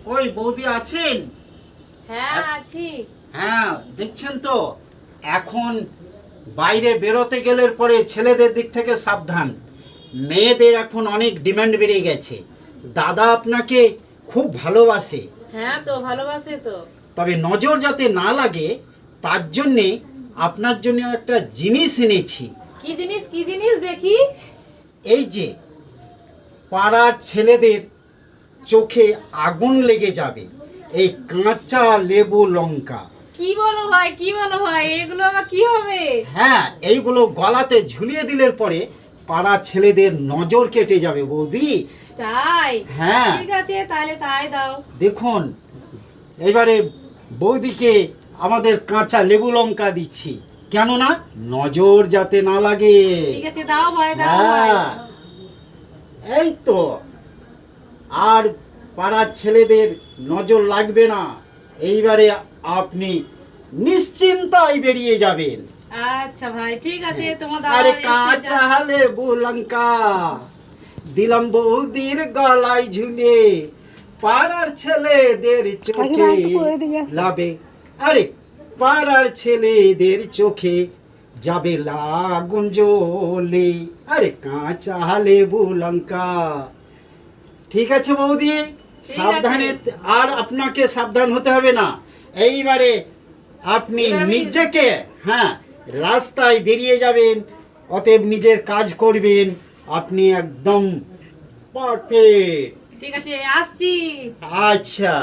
কই বৌদি আছেন? হ্যাঁ আছি। হ্যাঁ, দেখছেন তো এখন বাইরে বেরোতে গেলে পরে ছেলেদের দিক থেকে সাবধান। মেয়েদের এখন অনেক ডিমান্ড বেড়ে গেছে। দাদা আপনাকে খুব ভালোবাসে, হ্যাঁ তো ভালোবাসে তো। তবে নজর যাতে না লাগে তার জন্যে আপনার জন্য একটা জিনিস এনেছি। কি জিনিস কি জিনিস দেখি? এই যে পাড়ার ছেলেদের চোখে আগুন লেগে যাবে এই কাঁচা লেবু লঙ্কা। কি বলো ভাই, কি বলো ভাই, এগুলো আবার কি হবে? হ্যাঁ, এইগুলো গলাতে ঝুলিয়ে দিলে পরে পাড়ার ছেলেদের নজর কেটে যাবে বৌদি। তাই? হ্যাঁ। ঠিক আছে, তাহলে তাই দাও। দেখুন, এবারে বৌদিকে আমাদের কাঁচা লেবু লঙ্কা দিচ্ছি, কেননা নজর যাতে না লাগে। ঠিক আছে, দাও ভাই, দাও ভাই। হ্যাঁ, এই তো আর পাড়ার ছেলেদের নজর লাগবে না। এইবারে আপনি নিশ্চিন্তায় বেরিয়ে যাবেন। আচ্ছা ভাই, ঠিক আছে, তোমার আরে দাদা কাঁচা লেবু লঙ্কা দিলাম বৌদির গলায় ঝুলে, পাড়ার ছেলেদের চোখে যাবে, আরে পাড়ার ছেলেদের চোখে যাবে লাগুন জ্বলে, আরে কাঁচা লেবু লঙ্কা। ঠিক আছে বৌদি, সাবধানে। আর আপনাকে সাবধান হতে হবে না। এইবারে আপনি নিজেকে রাস্তায় বেরিয়ে যাবেন, অতএব নিজের কাজ করবেন, আপনি একদম পারফেক্ট। ঠিক আছে, আসছি। আচ্ছা।